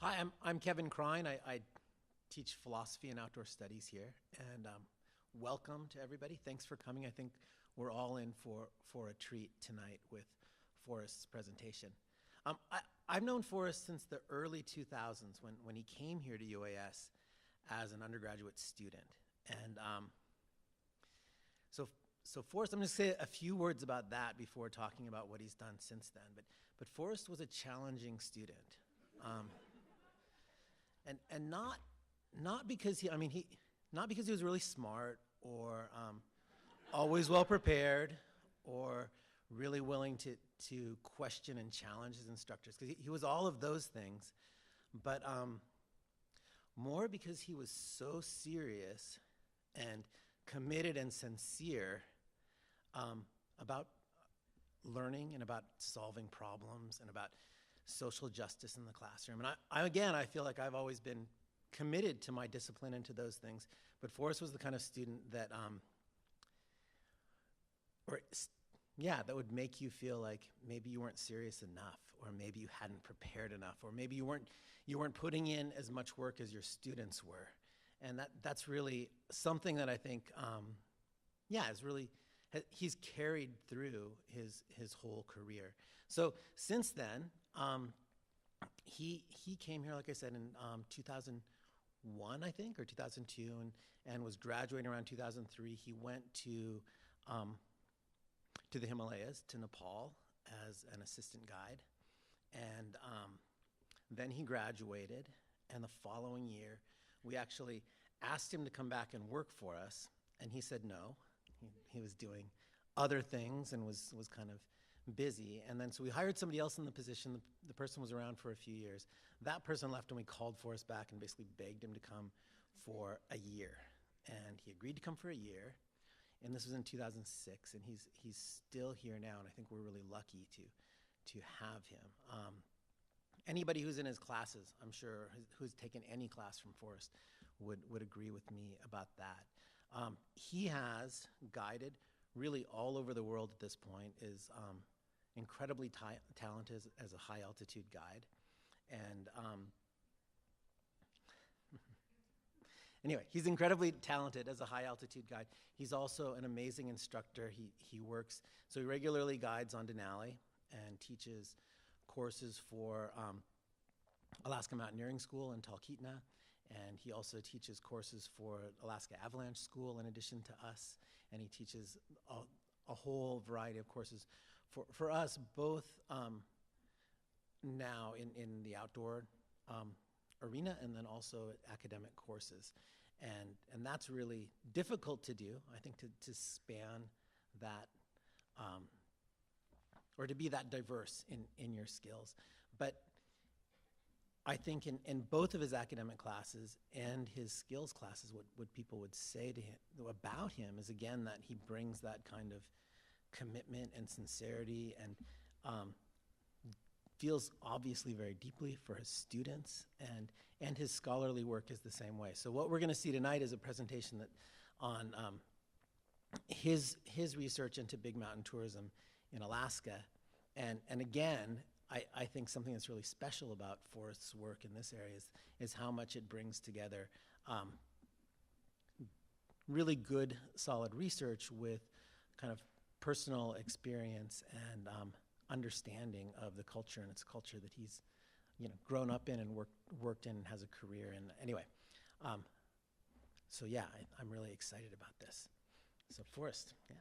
Hi, I'm Kevin Krein. I teach philosophy and outdoor studies here, and welcome to everybody. Thanks for coming. I think we're all in for a treat tonight with Forrest's presentation. I've known Forrest since the early 2000s when he came here to UAS as an undergraduate student. And so Forrest, I'm going to say a few words about that before talking about what he's done since then. But Forrest was a challenging student. And not because not because he was really smart or always well prepared or really willing to question and challenge his instructors, because he was all of those things, but more because he was so serious and committed and sincere about learning and about solving problems and about social justice in the classroom. And I feel like I've always been committed to my discipline and to those things, but Forrest was the kind of student that that would make you feel like maybe you weren't serious enough, or maybe you hadn't prepared enough, or maybe you weren't putting in as much work as your students were. And that's really something that I think he's carried through his whole career. So since then, he came here, like I said, in 2001, I think, or 2002, and was graduating around 2003. He went to the Himalayas, to Nepal, as an assistant guide, and then he graduated. And the following year, we actually asked him to come back and work for us, and he said no. He was doing other things and was kind of busy. And then so we hired somebody else in the position. The person was around for a few years. That person left, and we called Forrest back and basically begged him to come for a year. And he agreed to come for a year. And this was in 2006, and he's still here now, and I think we're really lucky to have him. Anybody who's in his classes, I'm sure, who's taken any class from Forrest would agree with me about that. He has guided really all over the world at this point, is incredibly talented as a high-altitude guide. And anyway, he's incredibly talented as a high-altitude guide. He's also an amazing instructor. He works, so he regularly guides on Denali and teaches courses for Alaskan Mountaineering School in Talkeetna. And he also teaches courses for Alaska Avalanche School in addition to us. And he teaches a whole variety of courses for us, both now in the outdoor arena, and then also academic courses. And that's really difficult to do, I think, to span that, or to be that diverse in your skills. But I think in both of his academic classes and his skills classes, what people would say to him about him is, again, that he brings that kind of commitment and sincerity, and feels obviously very deeply for his students, and his scholarly work is the same way. So what we're going to see tonight is a presentation that on his research into big mountain tourism in Alaska, and again, I think something that's really special about Forrest's work in this area is how much it brings together really good, solid research with kind of personal experience and understanding of the culture, and it's a culture that he's grown up in and worked in and has a career in. Anyway, so yeah, I'm really excited about this. So Forrest, yeah.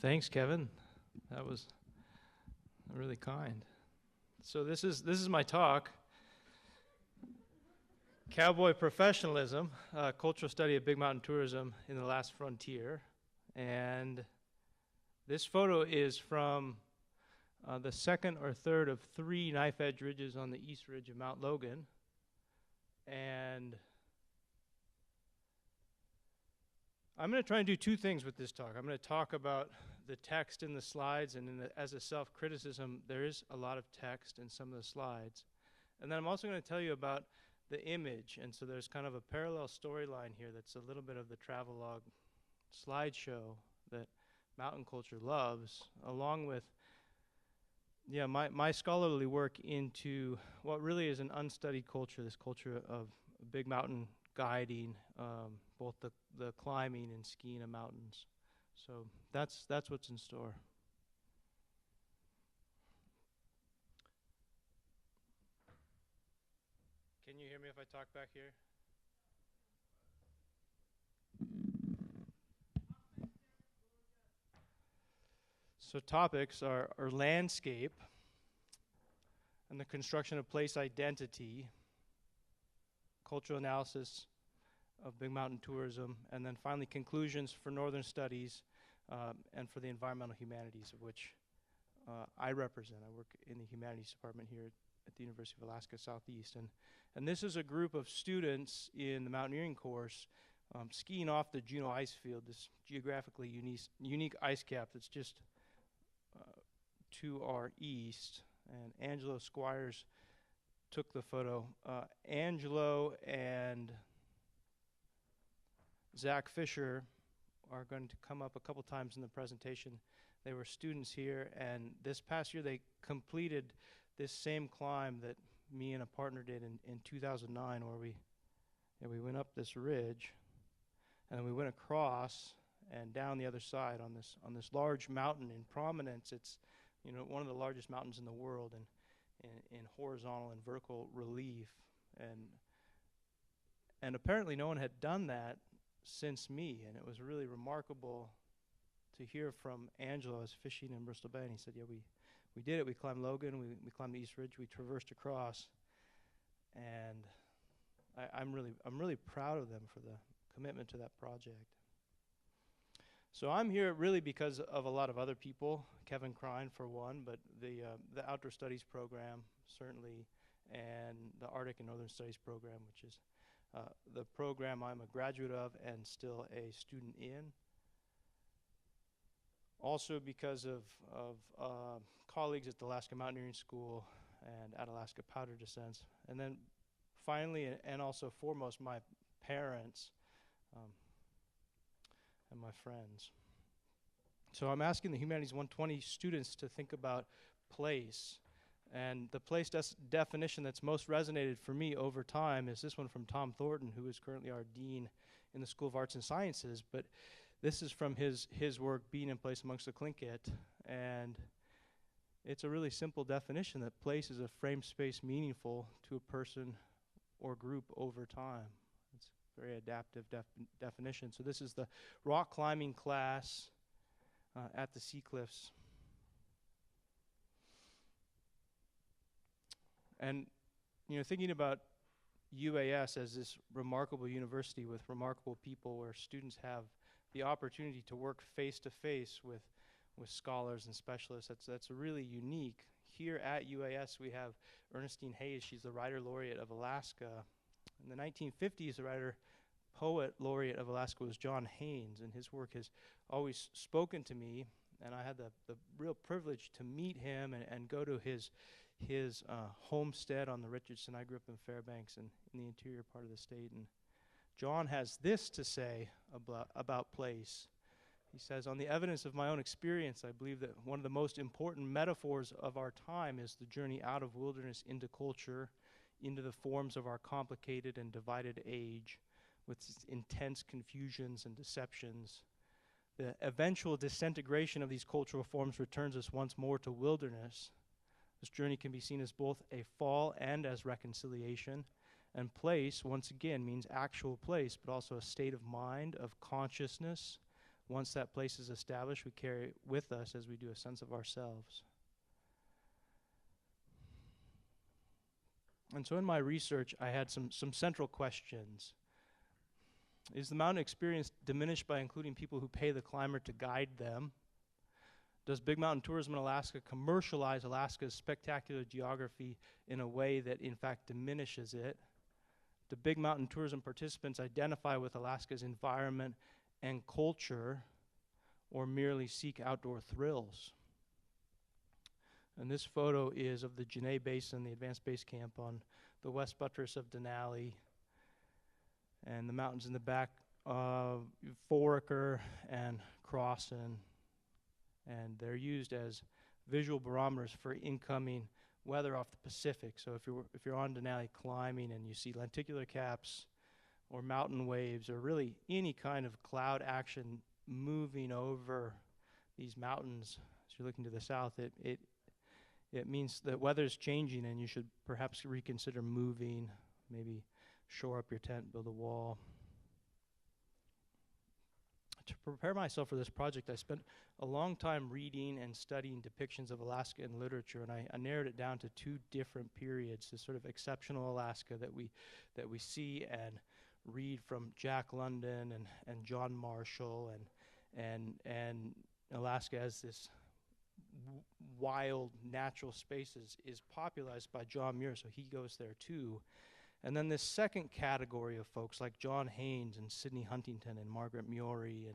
Thanks, Kevin. That was really kind. So this is my talk. Cowboy Professionalism, Cultural Study of Big Mountain Tourism in the Last Frontier. And this photo is from the second or third of 3 knife edge ridges on the east ridge of Mount Logan. And I'm going to try and do 2 things with this talk. I'm going to talk about the text in the slides, and as a self-criticism, there is a lot of text in some of the slides. And then I'm also going to tell you about the image, and so there's kind of a parallel storyline here that's a little bit of the travelogue slideshow that mountain culture loves, along with my scholarly work into what really is an unstudied culture, this culture of big mountain guiding, both the climbing and skiing of mountains. So that's what's in store. Can you hear me if I talk back here? So topics are landscape and the construction of place identity, cultural analysis of big mountain tourism, and then finally conclusions for northern studies and for the environmental humanities, of which I represent. I work in the humanities department here at the University of Alaska Southeast. And this is a group of students in the mountaineering course skiing off the Juneau ice field, this geographically unique ice cap that's just to our east. And Angelo Squires took the photo. Angelo and Zach Fisher are going to come up a couple times in the presentation. They were students here, and this past year they completed this same climb that me and a partner did in 2009, where we went up this ridge, and then we went across and down the other side on this large mountain in prominence. It's one of the largest mountains in the world in horizontal and vertical relief, and apparently no one had done that since me, and it was really remarkable to hear from Angelo. I was fishing in Bristol Bay, and he said, yeah, we did it. We climbed Logan, we climbed the East Ridge, we traversed across, and I'm really proud of them for the commitment to that project. So I'm here really because of a lot of other people, Kevin Krein for one, but the Outdoor Studies program certainly, and the Arctic and Northern Studies program, which is the program I'm a graduate of and still a student in. Also because of colleagues at the Alaska Mountaineering School and at Alaska Powder Descents. And then finally, and also foremost, my parents and my friends. So I'm asking the Humanities 120 students to think about place. And the place definition that's most resonated for me over time is this one from Tom Thornton, who is currently our dean in the School of Arts and Sciences. But this is from his work, Being in Place Amongst the Tlingit. And it's a really simple definition that place is a framed space meaningful to a person or group over time. It's a very adaptive definition. So this is the rock climbing class at the Sea Cliffs. And thinking about UAS as this remarkable university with remarkable people, where students have the opportunity to work face to face with scholars and specialists, that's really unique. Here at UAS we have Ernestine Hayes. She's the writer laureate of Alaska. In the 1950s, the writer poet laureate of Alaska was John Haynes, and his work has always spoken to me, and I had the real privilege to meet him and go to his homestead on the Richardson. I grew up in Fairbanks and in the interior part of the state. And John has this to say about place. He says, on the evidence of my own experience, I believe that one of the most important metaphors of our time is the journey out of wilderness into culture, into the forms of our complicated and divided age, with its intense confusions and deceptions. The eventual disintegration of these cultural forms returns us once more to wilderness. This journey can be seen as both a fall and as reconciliation. And place, once again, means actual place, but also a state of mind, of consciousness. Once that place is established, we carry it with us as we do a sense of ourselves. And so in my research, I had some central questions. Is the mountain experience diminished by including people who pay the climber to guide them? Does big mountain tourism in Alaska commercialize Alaska's spectacular geography in a way that in fact diminishes it? Do big mountain tourism participants identify with Alaska's environment and culture, or merely seek outdoor thrills? And this photo is of the Jenay Basin, the advanced base camp on the west buttress of Denali. And the mountains in the back Foraker and Crossan, and they're used as visual barometers for incoming weather off the Pacific. So if you're on Denali climbing and you see lenticular caps or mountain waves or really any kind of cloud action moving over these mountains as you're looking to the south, it means that weather's changing and you should perhaps reconsider moving, maybe shore up your tent, build a wall. To prepare myself for this project, I spent a long time reading and studying depictions of Alaska in literature, and I narrowed it down to two different periods: the sort of exceptional Alaska that we see and read from Jack London and John Marshall, and Alaska as this wild natural spaces is popularized by John Muir, so he goes there too. And then this second category of folks like John Haynes and Sidney Huntington and Margaret Murie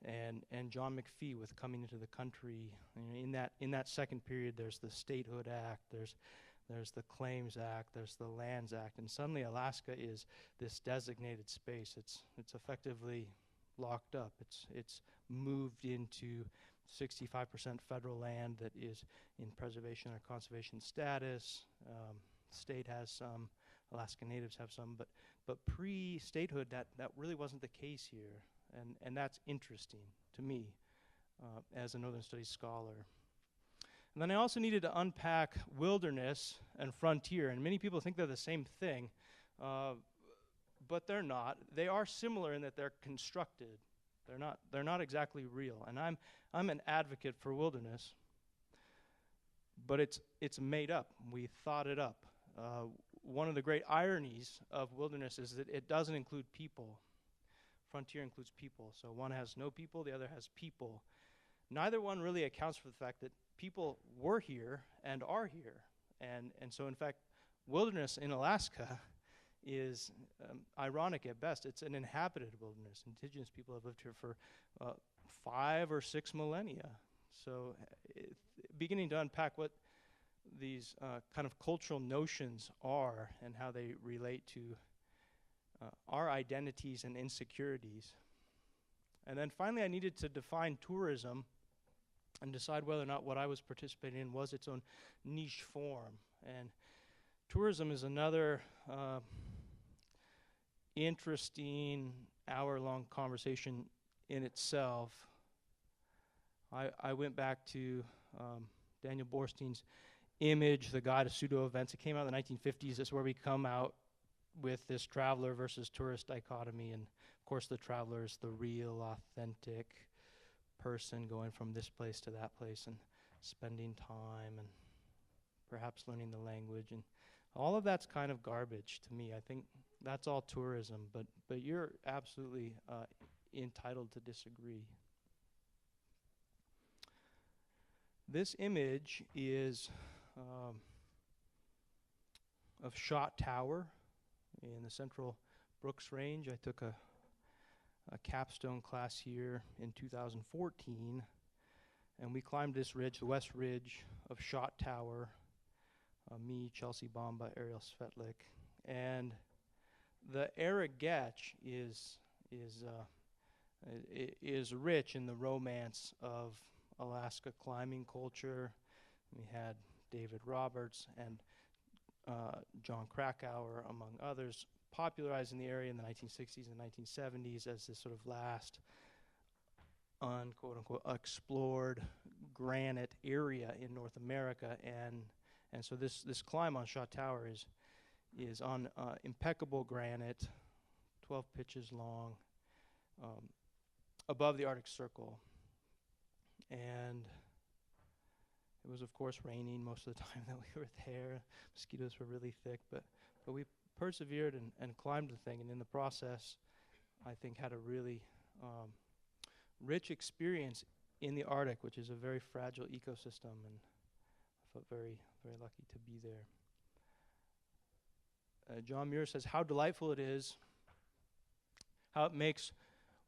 and John McPhee with Coming into the Country. In that second period, there's the Statehood Act, there's the Claims Act, there's the Lands Act, and suddenly Alaska is this designated space. It's effectively locked up. It's moved into 65% federal land that is in preservation or conservation status. State has some. Alaskan Natives have some, but pre-statehood, that really wasn't the case here, and that's interesting to me as a Northern Studies scholar. And then I also needed to unpack wilderness and frontier, and many people think they're the same thing, but they're not. They are similar in that they're constructed. They're not exactly real, and I'm an advocate for wilderness, but it's made up. We thought it up. One of the great ironies of wilderness is that it doesn't include people. Frontier includes people. So one has no people, the other has people. Neither one really accounts for the fact that people were here and are here. And so, in fact, wilderness in Alaska is ironic at best. It's an inhabited wilderness. Indigenous people have lived here for 5 or 6 millennia. So beginning to unpack what these kind of cultural notions are and how they relate to our identities and insecurities. And then finally, I needed to define tourism and decide whether or not what I was participating in was its own niche form. And tourism is another interesting hour-long conversation in itself. I went back to Daniel Borstein's Image, the Guide to Pseudo-Events. It came out in the 1950s. It's where we come out with this traveler versus tourist dichotomy. And, of course, the traveler is the real, authentic person going from this place to that place and spending time and perhaps learning the language. And all of that's kind of garbage to me. I think that's all tourism, but you're absolutely entitled to disagree. This image is of Shot Tower in the Central Brooks Range. I took a capstone class here in 2014, and we climbed this ridge, the West Ridge of Shot Tower. Me, Chelsea Bomba, Ariel Svetlik, and the Aragetch is rich in the romance of Alaska climbing culture. We had David Roberts and John Krakauer, among others, popularizing the area in the 1960s and 1970s as this sort of last unquote-unquote explored granite area in North America. And so this climb on Shot Tower is on impeccable granite, 12 pitches long, above the Arctic Circle. And it was, of course, raining most of the time that we were there. Mosquitoes were really thick, but we persevered and climbed the thing, and in the process, I think had a really rich experience in the Arctic, which is a very fragile ecosystem, and I felt very, very lucky to be there. John Muir says, how delightful it is, how it makes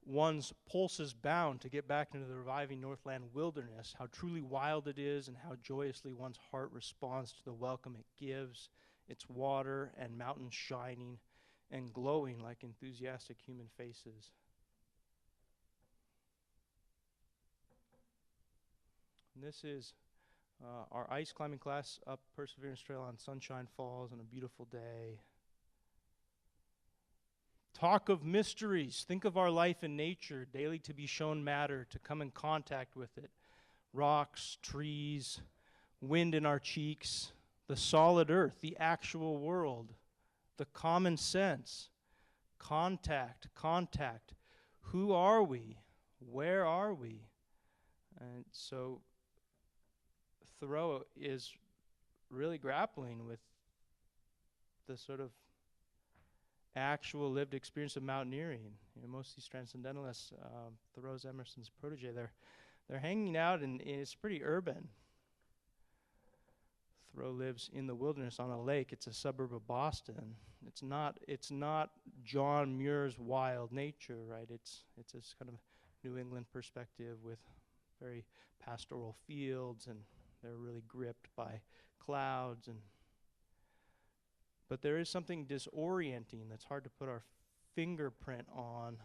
one's pulses bound to get back into the reviving Northland wilderness, how truly wild it is, and how joyously one's heart responds to the welcome it gives, its water and mountains shining and glowing like enthusiastic human faces. And this is our ice climbing class up Perseverance Trail on Sunshine Falls on a beautiful day. Talk of mysteries. Think of our life in nature, daily to be shown matter, to come in contact with it. Rocks, trees, wind in our cheeks, the solid earth, the actual world, the common sense. Contact. Who are we? Where are we? And so Thoreau is really grappling with the sort of actual lived experience of mountaineering. You know, most of these transcendentalists, Thoreau's Emerson's protege, they're hanging out and it's pretty urban. Thoreau lives in the wilderness on a lake. It's a suburb of Boston. It's not John Muir's wild nature, right? It's this kind of New England perspective with very pastoral fields, and they're really gripped by clouds. But there is something disorienting that's hard to put our fingerprint on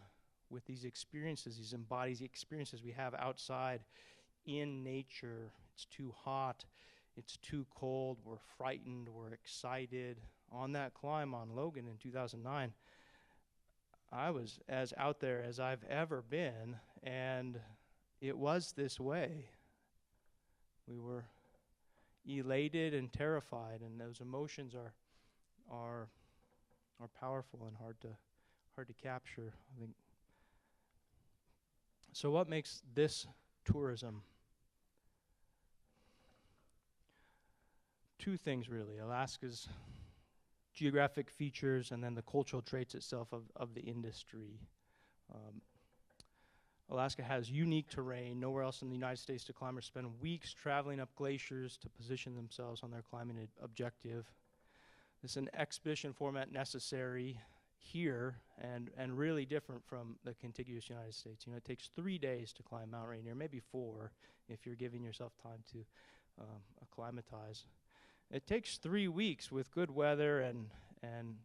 with these experiences, these embodied experiences we have outside in nature. It's too hot. It's too cold. We're frightened. We're excited. On that climb on Logan in 2009, I was as out there as I've ever been, and it was this way. We were elated and terrified, and those emotions are powerful and hard to capture, I think. So what makes this tourism? Two things really: Alaska's geographic features and then the cultural traits itself of the industry. Alaska has unique terrain. Nowhere else in the United States do climbers spend weeks traveling up glaciers to position themselves on their climbing objective. This is an expedition format necessary here and really different from the contiguous United States. You know, it takes 3 days to climb Mount Rainier, maybe 4 if you're giving yourself time to acclimatize. It takes 3 weeks with good weather and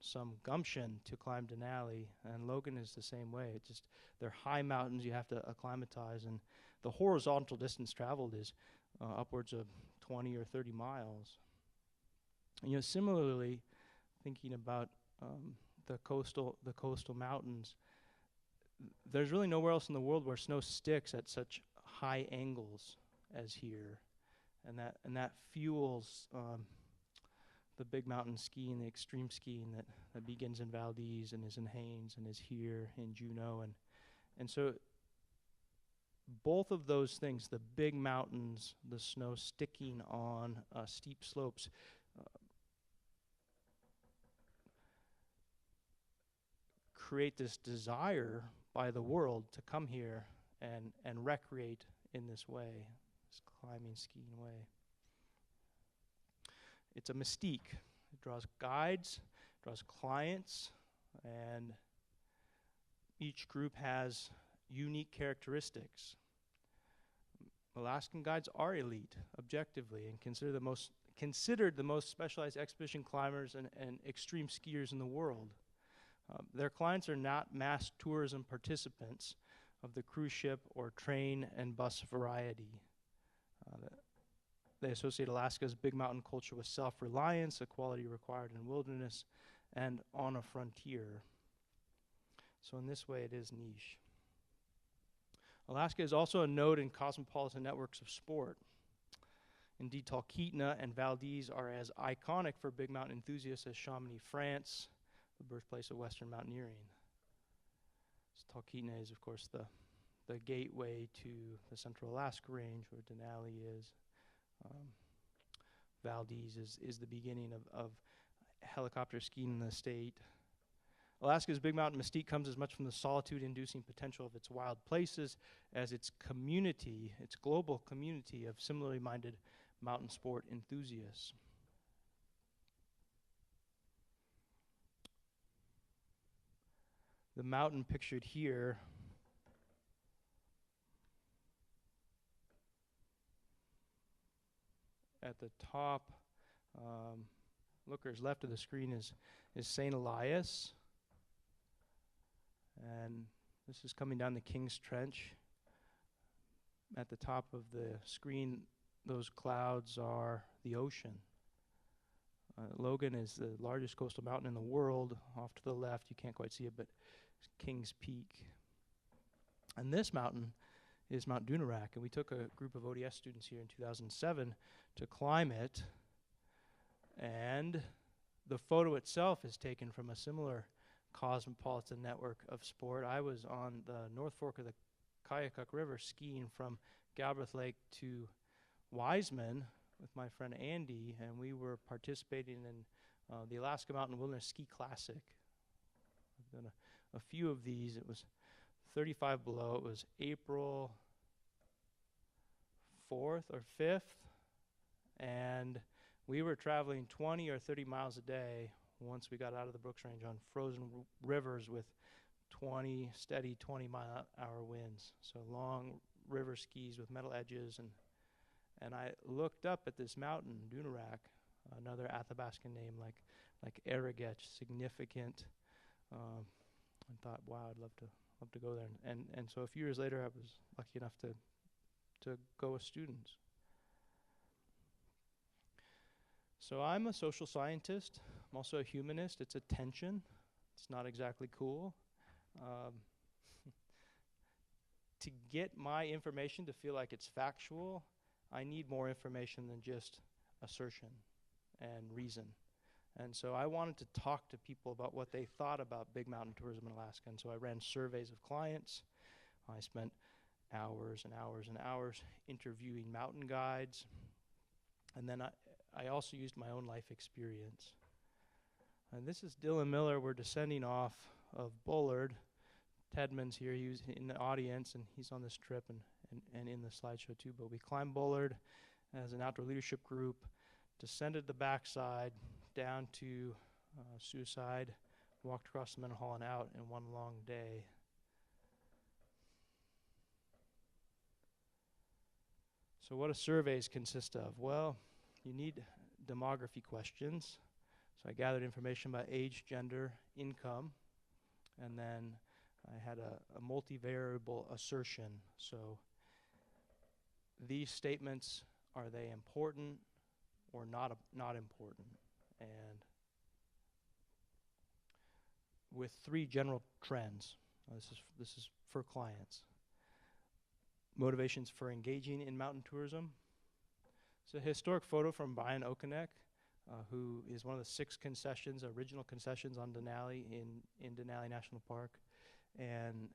some gumption to climb Denali, and Logan is the same way. It's just, they're high mountains you have to acclimatize, and the horizontal distance traveled is upwards of 20 or 30 miles. And, you know, similarly, thinking about the coastal mountains, there's really nowhere else in the world where snow sticks at such high angles as here, and that fuels the big mountain skiing, the extreme skiing that begins in Valdez and is in Haines and is here in Juneau, and so both of those things, the big mountains, the snow sticking on steep slopes, create this desire by the world to come here and recreate in this way, this climbing, skiing way. It's a mystique. It draws guides, draws clients, and each group has unique characteristics. Alaskan guides are elite, objectively, and considered the most specialized expedition climbers and extreme skiers in the world. Their clients are not mass tourism participants of the cruise ship or train and bus variety. They associate Alaska's big mountain culture with self-reliance, a quality required in wilderness, and on a frontier. So in this way, it is niche. Alaska is also a node in cosmopolitan networks of sport. Indeed, Talkeetna and Valdez are as iconic for big mountain enthusiasts as Chamonix, France, the birthplace of Western mountaineering. So Talkeetna is, of course, the gateway to the Central Alaska Range, where Denali is. Valdez is the beginning of helicopter skiing in the state. Alaska's big mountain mystique comes as much from the solitude-inducing potential of its wild places as its community, its global community of similarly minded mountain sport enthusiasts. The mountain pictured here at the top, lookers left of the screen is St. Elias. And this is coming down the King's Trench. At the top of the screen, those clouds are the ocean. Logan is the largest coastal mountain in the world. Off to the left, you can't quite see it, but it's King's Peak. And this mountain is Mount Dunarak, and we took a group of ODS students here in 2007 to climb it, and the photo itself is taken from a similar cosmopolitan network of sport. I was on the North Fork of the Kayakuk River skiing from Galbraith Lake to Wiseman with my friend Andy, and we were participating in the Alaska Mountain Wilderness Ski Classic. I've done a few of these. It was 35 below. It was April 4th or 5th, and we were traveling 20 or 30 miles a day once we got out of the Brooks Range on frozen rivers with steady 20-mile-an-hour winds. So long river skis with metal edges, and I looked up at this mountain, Dunarak, another Athabascan name like Aragetch, significant, and thought, wow, I'd love to go there. And so a few years later, I was lucky enough to go with students. So I'm a social scientist. I'm also a humanist. It's a tension. It's not exactly cool. To get my information to feel like it's factual, I need more information than just assertion and reason. And so I wanted to talk to people about what they thought about big mountain tourism in Alaska. And so I ran surveys of clients. I spent hours and hours and hours interviewing mountain guides. And then I also used my own life experience. And this is Dylan Miller. We're descending off of Bullard. Tedman's here. He was in the audience, and he's on this trip and in the slideshow too. But we climbed Bullard as an outdoor leadership group, descended the backside down to Suicide, walked across the Mendenhall and out in one long day. So what do surveys consist of? Well, you need demography questions. So I gathered information about age, gender, income, and then I had a multivariable assertion. So these statements, are they important or not important? And with three general trends. This is for clients. Motivations for engaging in mountain tourism. It's a historic photo from Brian Okonek, who is one of the 6 original concessions on Denali in Denali National Park, and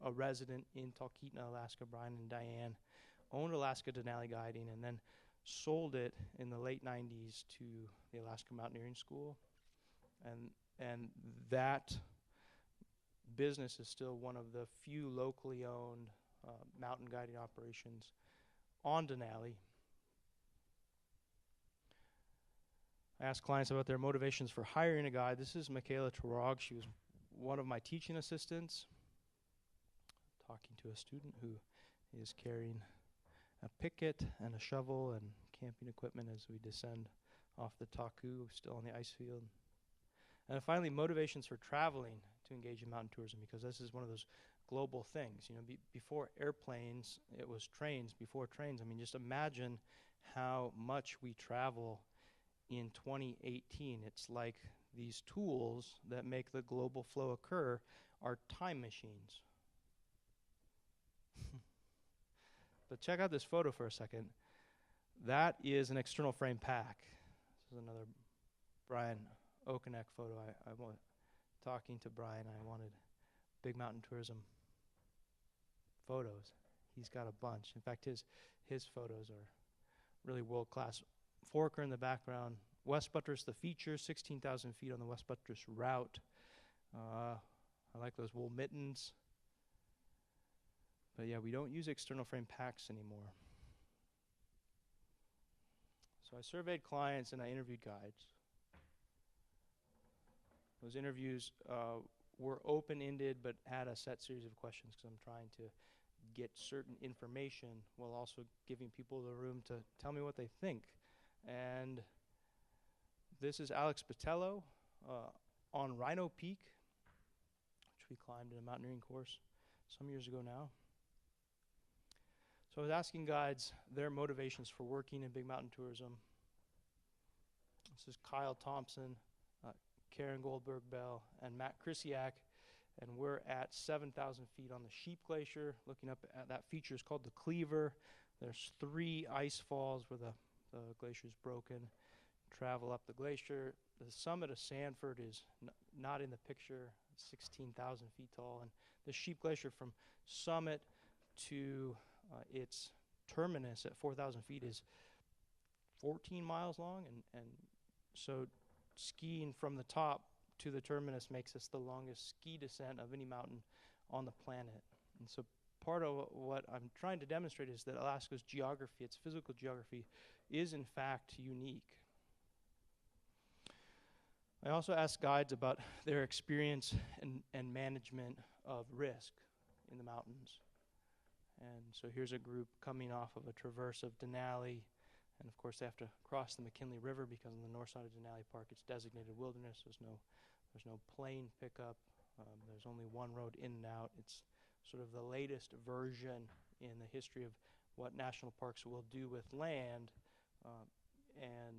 a resident in Talkeetna, Alaska. Brian and Diane owned Alaska Denali Guiding and then sold it in the late 90s to the Alaska Mountaineering School, and that business is still one of the few locally owned mountain guiding operations on Denali. I asked clients about their motivations for hiring a guide. This is Michaela Tarog. She was one of my teaching assistants, talking to a student who is carrying a picket and a shovel and camping equipment as we descend off the Taku, still on the ice field. And finally, motivations for traveling to engage in mountain tourism, because this is one of those global things. You know, before airplanes, it was trains. Before trains, I mean, just imagine how much we travel in 2018. It's like these tools that make the global flow occur are time machines. But check out this photo for a second. That is an external frame pack. This is another Brian Okonek photo. Talking to Brian, I wanted big mountain tourism photos. He's got a bunch. In fact, his photos are really world class. Forker in the background. West Buttress, the feature, 16,000 feet on the West Buttress route. I like those wool mittens. But yeah, we don't use external frame packs anymore. So I surveyed clients and I interviewed guides. Those interviews were open-ended but had a set series of questions because I'm trying to get certain information while also giving people the room to tell me what they think. And this is Alex Botello on Rhino Peak, which we climbed in a mountaineering course some years ago now. So I was asking guides their motivations for working in big mountain tourism. This is Kyle Thompson, Karen Goldberg-Bell, and Matt Krisiak, and we're at 7,000 feet on the Sheep Glacier, looking up at that feature. It's called the Cleaver. There's 3 ice falls where the glacier is broken. Travel up the glacier. The summit of Sanford is not in the picture. It's 16,000 feet tall, and the Sheep Glacier from summit to its terminus at 4,000 feet is 14 miles long, and so skiing from the top to the terminus makes this the longest ski descent of any mountain on the planet. And so part of what I'm trying to demonstrate is that Alaska's geography, its physical geography, is in fact unique. I also asked guides about their experience and management of risk in the mountains. And so here's a group coming off of a traverse of Denali, and of course they have to cross the McKinley River because on the north side of Denali Park it's designated wilderness. There's no plane pickup. There's only one road in and out. It's sort of the latest version in the history of what national parks will do with land, and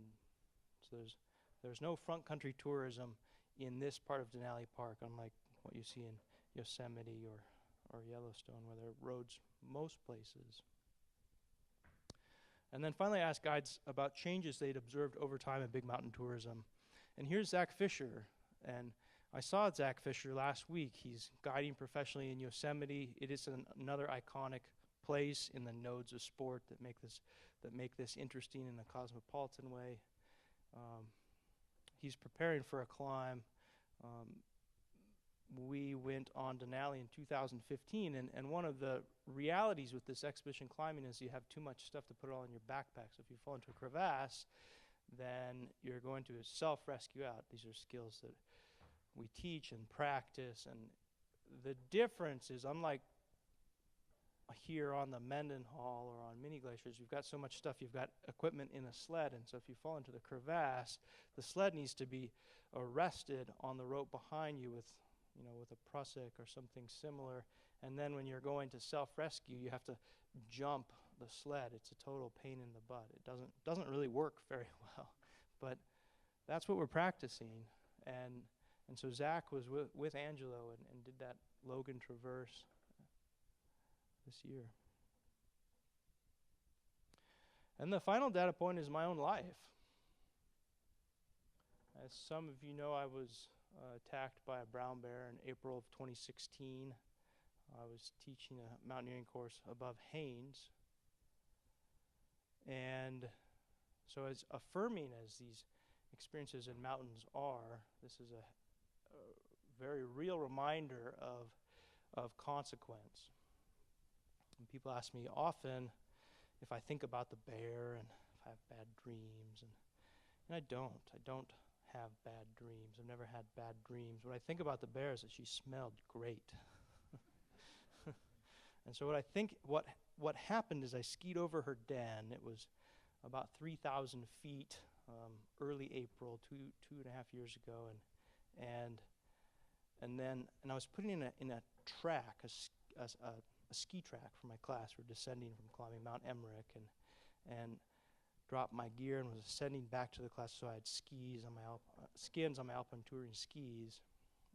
so there's no front country tourism in this part of Denali Park, unlike what you see in Yosemite or Yellowstone, where there are roads most places. And then finally I asked guides about changes they'd observed over time in big mountain tourism. And here's Zach Fisher, and I saw Zach Fisher last week. He's guiding professionally in Yosemite. It is another iconic place in the nodes of sport that make this interesting in a cosmopolitan way. He's preparing for a climb. We went on Denali in 2015, and one of the realities with this expedition climbing is you have too much stuff to put all in your backpack. So if you fall into a crevasse, then you're going to self-rescue out. These are skills that we teach and practice, and the difference is, unlike here on the Mendenhall or on mini glaciers, you've got so much stuff, you've got equipment in a sled, and so if you fall into the crevasse, the sled needs to be arrested on the rope behind you with a prusik or something similar, and then when you're going to self-rescue, you have to jump the sled. It's a total pain in the butt. It doesn't really work very well, but that's what we're practicing, and so Zach was with Angelo and did that Logan Traverse this year. And the final data point is my own life. As some of you know, I was attacked by a brown bear in April of 2016. I was teaching a mountaineering course above Haines. And so as affirming as these experiences in mountains are, this is a very real reminder of consequence. And people ask me often if I think about the bear and if I have bad dreams, and I don't have bad dreams. I've never had bad dreams. What I think about the bear is that she smelled great. And so what happened is I skied over her den. It was about 3,000 feet, early April, two and a half years ago, and I was putting in a track, a ski track for my class. We're descending from climbing Mount Emmerich, and dropped my gear and was ascending back to the class. So I had skins on my Alpine touring skis,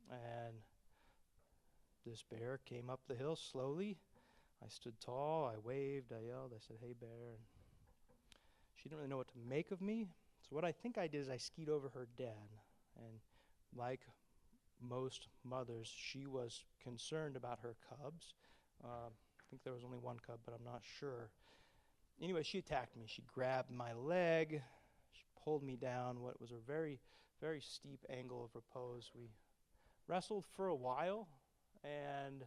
and this bear came up the hill slowly. I stood tall, I waved, I yelled, I said, "Hey, bear." And she didn't really know what to make of me. So what I think I did is I skied over her den, and like most mothers, she was concerned about her cubs. I think there was only one cub, but I'm not sure. Anyway, she attacked me. She grabbed my leg. She pulled me down what was a very, very steep angle of repose. We wrestled for a while, and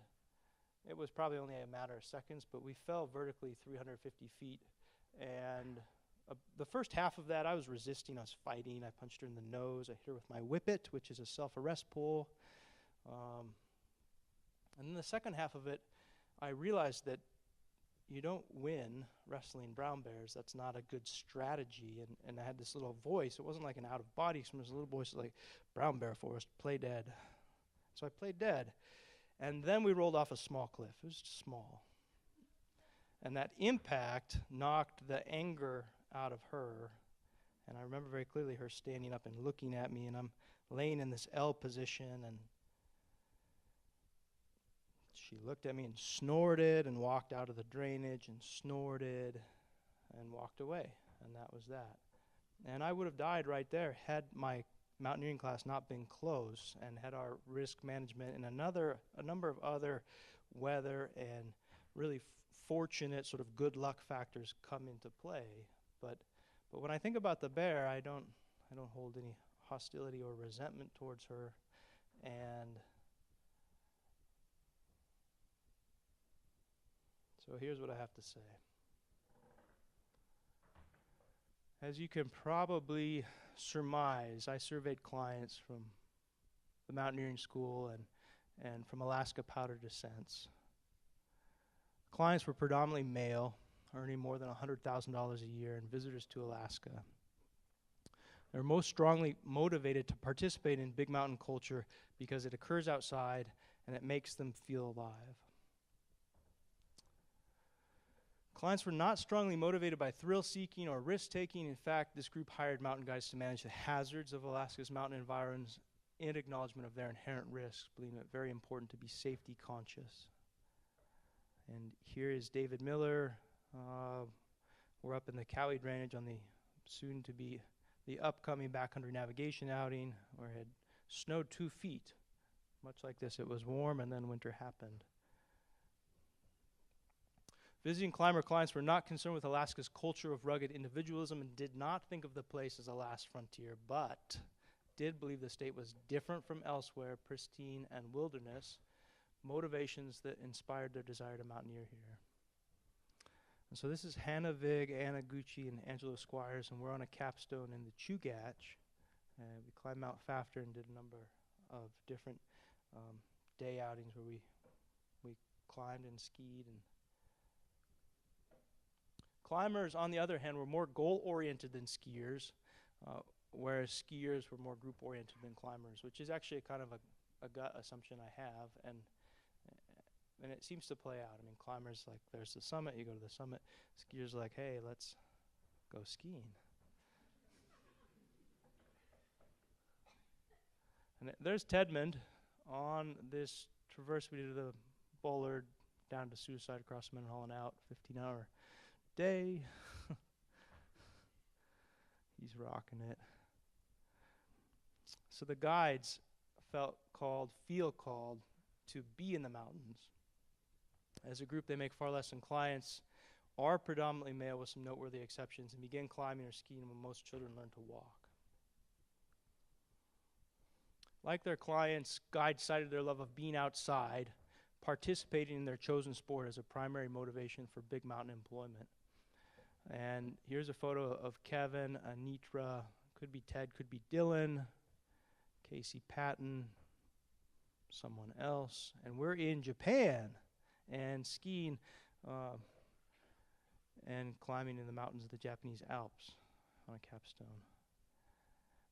it was probably only a matter of seconds, but we fell vertically 350 feet. And the first half of that, I was resisting. I was fighting. I punched her in the nose. I hit her with my whippet, which is a self-arrest pull. And then the second half of it, I realized that you don't win wrestling brown bears. That's not a good strategy. And I had this little voice. It wasn't like an out-of-body experience. A little voice like, "Brown bear forest, play dead." So I played dead. And then we rolled off a small cliff. It was just small. And that impact knocked the anger out of her. And I remember very clearly her standing up and looking at me, and I'm laying in this L position, and she looked at me and snorted and walked out of the drainage and snorted and walked away. And that was that. And I would have died right there had my mountaineering class not been close and had our risk management and a number of other weather and really fortunate sort of good luck factors come into play. But when I think about the bear, I don't hold any hostility or resentment towards her. And so here's what I have to say. As you can probably surmise, I surveyed clients from the mountaineering school and from Alaska powder descents. Clients were predominantly male, earning more than $100,000 a year, and visitors to Alaska. They're most strongly motivated to participate in big mountain culture because it occurs outside and it makes them feel alive. Clients were not strongly motivated by thrill-seeking or risk-taking. In fact, this group hired mountain guides to manage the hazards of Alaska's mountain environs in acknowledgement of their inherent risks, believing it very important to be safety conscious. And here is David Miller. We're up in the Cowboy drainage on the soon-to-be the upcoming backcountry navigation outing, where it had snowed 2 feet. Much like this, it was warm, and then winter happened. Visiting climber clients were not concerned with Alaska's culture of rugged individualism and did not think of the place as a last frontier, but did believe the state was different from elsewhere, pristine and wilderness, motivations that inspired their desire to mountaineer here. And so this is Hannah Vig, Anna Gucci, and Angelo Squires, and we're on a capstone in the Chugach. We climbed Mount Fafter and did a number of different day outings where we climbed and skied. And climbers, on the other hand, were more goal-oriented than skiers, whereas skiers were more group-oriented than climbers, which is actually kind of a gut assumption I have, and it seems to play out. I mean, climbers, like, there's the summit, you go to the summit. Skiers are like, hey, let's go skiing. And there's Tedmond on this traverse we did to the Bullard down to Suicide across Mendenhall and out, 15-hour day. He's rocking it. So the guides feel called to be in the mountains. As a group, they make far less than clients, are predominantly male with some noteworthy exceptions, and begin climbing or skiing when most children learn to walk. Like their clients, guides cited their love of being outside, participating in their chosen sport as a primary motivation for big mountain employment. And here's a photo of Kevin, Anitra, could be Ted, could be Dylan, Casey Patton, someone else. And we're in Japan and skiing and climbing in the mountains of the Japanese Alps on a capstone.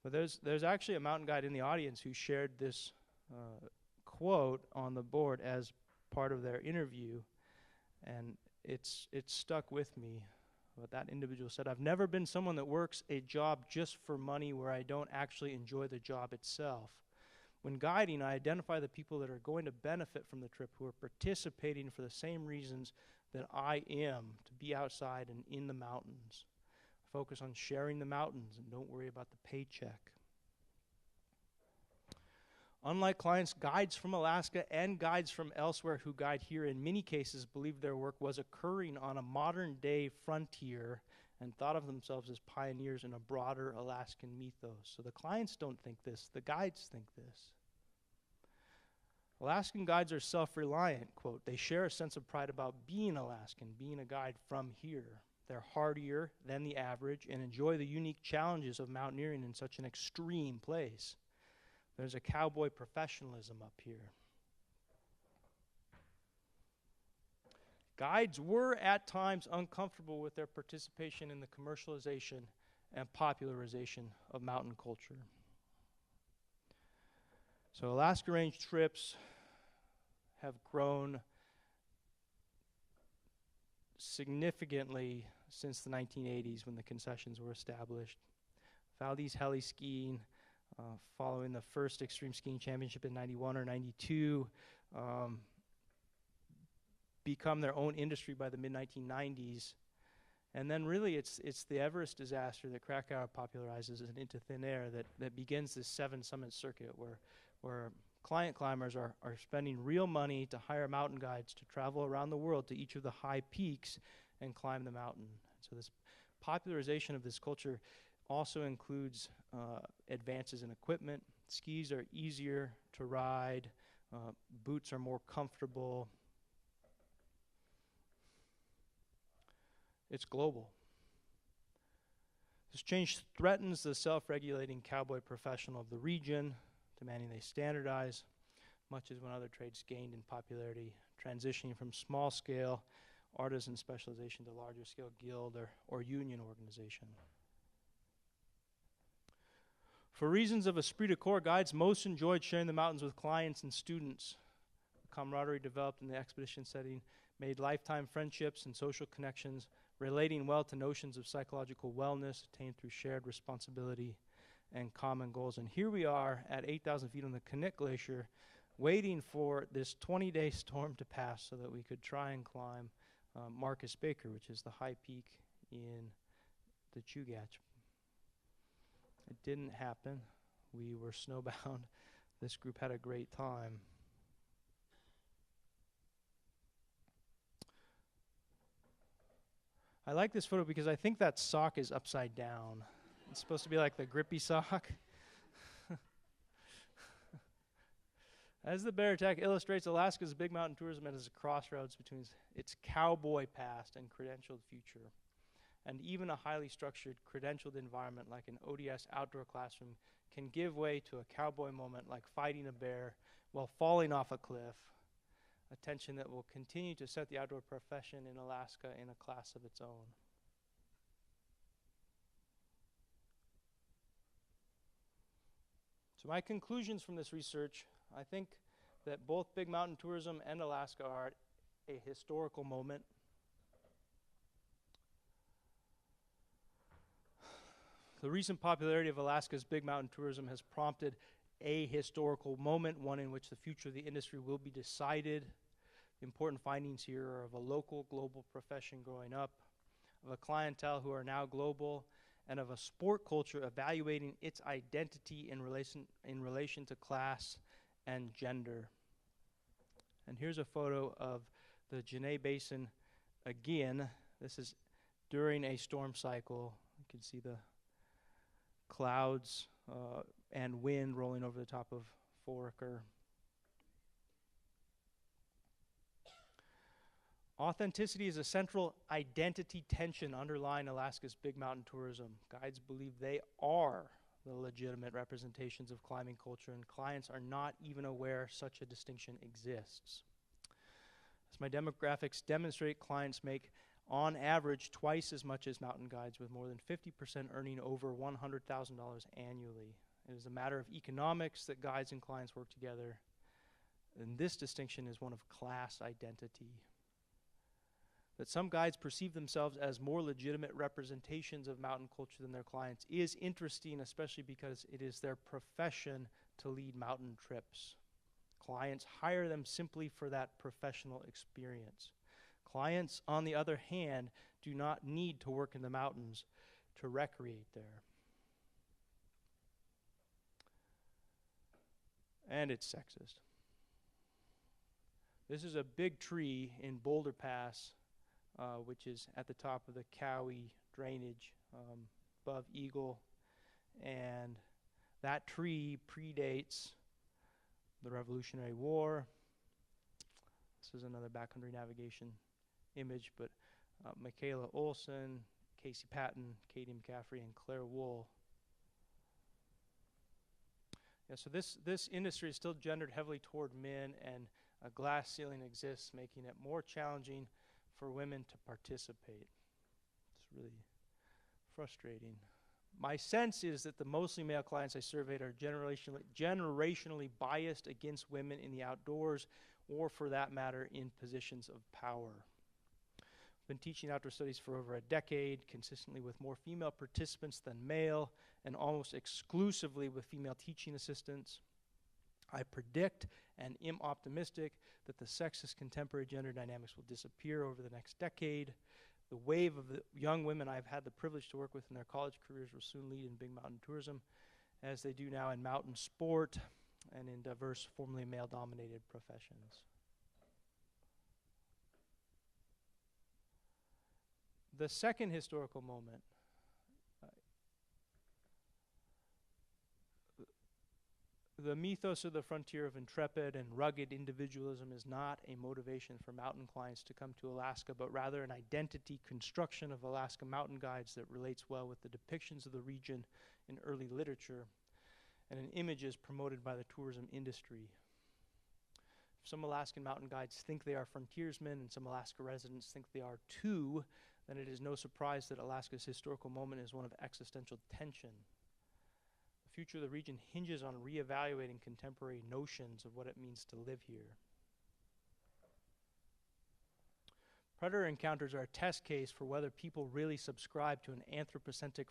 But there's actually a mountain guide in the audience who shared this quote on the board as part of their interview, and it's stuck with me. What that individual said: I've never been someone that works a job just for money where I don't actually enjoy the job itself. When guiding, I identify the people that are going to benefit from the trip, who are participating for the same reasons that I am, to be outside and in the mountains. Focus on sharing the mountains and don't worry about the paycheck. Unlike clients, guides from Alaska and guides from elsewhere who guide here in many cases believed their work was occurring on a modern-day frontier and thought of themselves as pioneers in a broader Alaskan mythos. So the clients don't think this, the guides think this. Alaskan guides are self-reliant, quote. They share a sense of pride about being Alaskan, being a guide from here. They're hardier than the average and enjoy the unique challenges of mountaineering in such an extreme place. There's a cowboy professionalism up here. Guides were at times uncomfortable with their participation in the commercialization and popularization of mountain culture. So Alaska Range trips have grown significantly since the 1980s when the concessions were established. Valdez heli skiing, following the first extreme skiing championship in 91 or 92, become their own industry by the mid-1990s. And then really it's the Everest disaster that Krakauer popularizes it into thin air that begins this 7 summit circuit where client climbers are spending real money to hire mountain guides to travel around the world to each of the high peaks and climb the mountain. So this popularization of this culture also includes advances in equipment. Skis are easier to ride, boots are more comfortable. It's global. This change threatens the self-regulating cowboy professional of the region, demanding they standardize, much as when other trades gained in popularity, transitioning from small-scale artisan specialization to larger-scale guild or union organization. For reasons of esprit de corps, guides most enjoyed sharing the mountains with clients and students. The camaraderie developed in the expedition setting made lifetime friendships and social connections, relating well to notions of psychological wellness attained through shared responsibility and common goals. And here we are at 8,000 feet on the Knik Glacier, waiting for this 20-day storm to pass so that we could try and climb Marcus Baker, which is the high peak in the Chugach. It didn't happen. We were snowbound. This group had a great time. I like this photo because I think that sock is upside down. It's supposed to be like the grippy sock. As the bear attack illustrates, Alaska's big mountain tourism is a crossroads between its cowboy past and credentialed future. And even a highly structured, credentialed environment like an ODS outdoor classroom can give way to a cowboy moment like fighting a bear while falling off a cliff, a tension that will continue to set the outdoor profession in Alaska in a class of its own. So my conclusions from this research, I think that both big mountain tourism and Alaska are at a historical moment. The recent popularity of Alaska's big mountain tourism has prompted a historical moment, one in which the future of the industry will be decided. The important findings here are of a local global profession growing up, of a clientele who are now global, and of a sport culture evaluating its identity in relation to class and gender. And here's a photo of the Janae Basin again. This is during a storm cycle. You can see the clouds and wind rolling over the top of Foraker. Authenticity is a central identity tension underlying Alaska's big mountain tourism. Guides believe they are the legitimate representations of climbing culture, and clients are not even aware such a distinction exists. As my demographics demonstrate, clients make, on average, twice as much as mountain guides, with more than 50% earning over $100,000 annually. It is a matter of economics that guides and clients work together, and this distinction is one of class identity. That some guides perceive themselves as more legitimate representations of mountain culture than their clients is interesting, especially because it is their profession to lead mountain trips. Clients hire them simply for that professional experience. Clients, on the other hand, do not need to work in the mountains to recreate there. And it's sexist. This is a big tree in Boulder Pass, which is at the top of the Cowie drainage above Eagle. And that tree predates the Revolutionary War. This is another backcountry navigation image, but Michaela Olson, Casey Patton, Katie McCaffrey, and Claire Wool. Yeah, so this industry is still gendered heavily toward men, and a glass ceiling exists, making it more challenging for women to participate. It's really frustrating. My sense is that the mostly male clients I surveyed are generationally biased against women in the outdoors, or for that matter, in positions of power. Been teaching outdoor studies for over a decade, consistently with more female participants than male, and almost exclusively with female teaching assistants. I predict and am optimistic that the sexist contemporary gender dynamics will disappear over the next decade. The wave of the young women I've had the privilege to work with in their college careers will soon lead in big mountain tourism, as they do now in mountain sport and in diverse, formerly male-dominated professions. The second historical moment, the mythos of the frontier of intrepid and rugged individualism is not a motivation for mountain clients to come to Alaska, but rather an identity construction of Alaska mountain guides that relates well with the depictions of the region in early literature and in images promoted by the tourism industry. Some Alaskan mountain guides think they are frontiersmen, and some Alaska residents think they are too, then it is no surprise that Alaska's historical moment is one of existential tension. The future of the region hinges on reevaluating contemporary notions of what it means to live here. Predator encounters are a test case for whether people really subscribe to an anthropocentric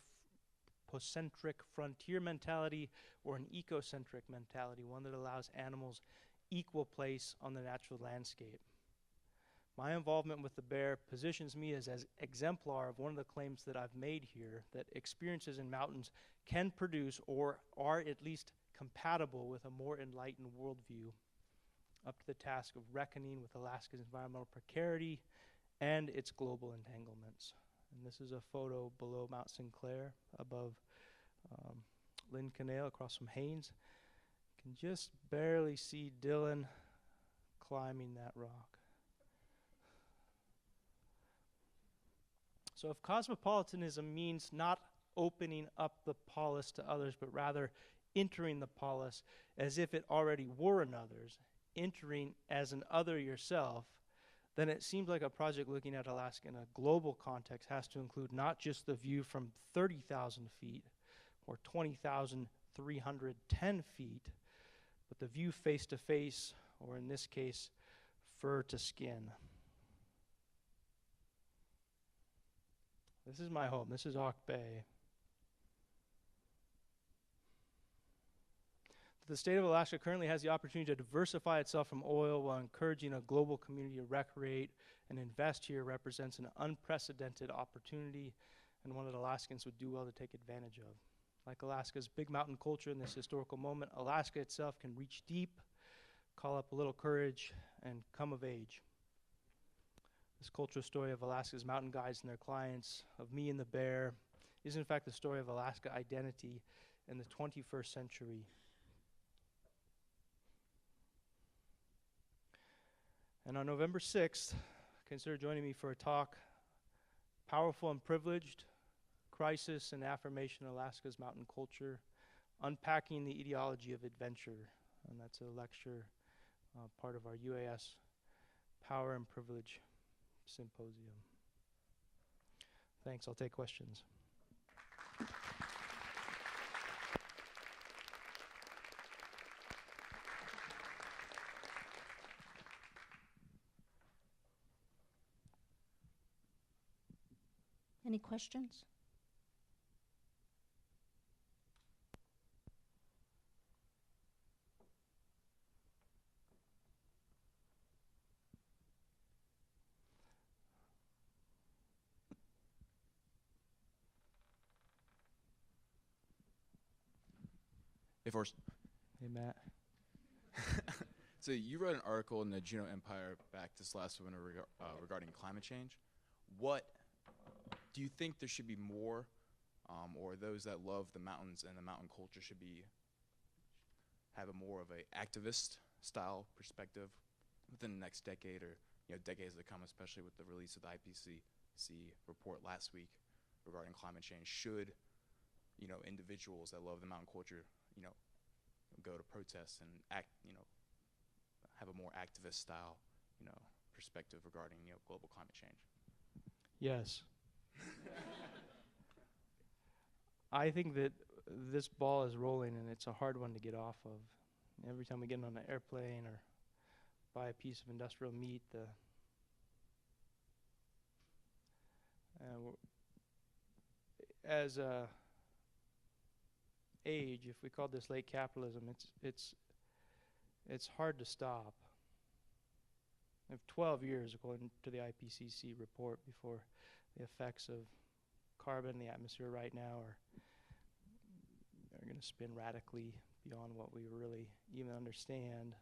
frontier mentality or an ecocentric mentality, one that allows animals equal place on the natural landscape. My involvement with the bear positions me as exemplar of one of the claims that I've made here, that experiences in mountains can produce or are at least compatible with a more enlightened worldview, up to the task of reckoning with Alaska's environmental precarity and its global entanglements. And this is a photo below Mount Sinclair, above Lynn Canal, across from Haines. You can just barely see Dylan climbing that rock. So if cosmopolitanism means not opening up the polis to others, but rather entering the polis as if it already were another's, entering as an other yourself, then it seems like a project looking at Alaska in a global context has to include not just the view from 30,000 feet or 20,310 feet, but the view face to face, or in this case, fur to skin. This is my home. This is Auk Bay. The state of Alaska currently has the opportunity to diversify itself from oil while encouraging a global community to recreate and invest here represents an unprecedented opportunity, and one that Alaskans would do well to take advantage of. Like Alaska's big mountain culture in this historical moment, Alaska itself can reach deep, call up a little courage, and come of age. This cultural story of Alaska's mountain guides and their clients, of me and the bear, is in fact the story of Alaska identity in the 21st century. And on November 6th, consider joining me for a talk, Powerful and Privileged, Crisis and Affirmation of Alaska's Mountain Culture, Unpacking the Ideology of Adventure. And that's a lecture, part of our UAS Power and Privilege Symposium. Thanks, I'll take questions. Any questions? Hey, Forrest. Hey, Matt. So you wrote an article in the Juneau Empire back this last winter regarding climate change. What do you think there should be more, or those that love the mountains and the mountain culture should have a more of a activist style perspective within the next decade, or decades to come, especially with the release of the IPCC report last week regarding climate change? Should individuals that love the mountain culture go to protests and have a more activist style perspective regarding global climate change? Yes. I think that this ball is rolling, and it's a hard one to get off of. Every time we get on an airplane or buy a piece of industrial meat, as a age, if we called this late capitalism, it's hard to stop. We have 12 years, according to the IPCC report, before the effects of carbon in the atmosphere right now are going to spin radically beyond what we really even understand.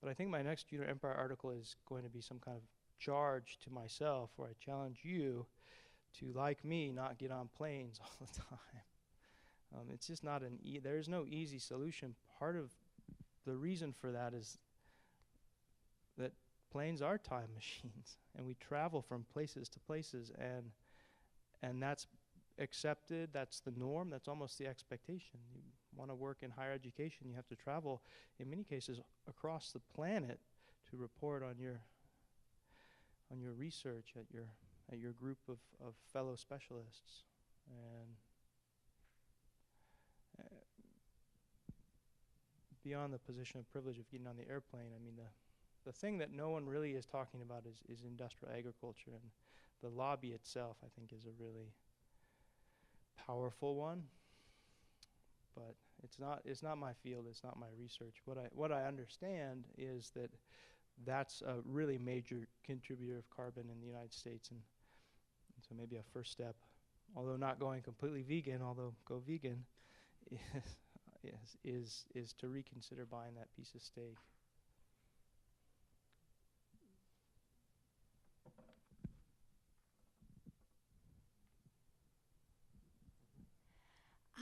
But I think my next Junior Empire article is going to be some kind of charge to myself, where I challenge you to, like me, not get on planes all the time. It's just not there is no easy solution. Part of the reason for that is that planes are time machines, and we travel from places to places, and that's accepted, that's the norm, that's almost the expectation. You want to work in higher education, you have to travel, in many cases, across the planet to report on your research at your group of fellow specialists. And beyond the position of privilege of getting on the airplane, I mean, the thing that no one really is talking about is industrial agriculture, and the lobby itself, I think, is a really powerful one. But it's not my field, it's not my research. What I understand is that that's a really major contributor of carbon in the United States, and so maybe a first step, although not going completely vegan, although go vegan, is to reconsider buying that piece of steak.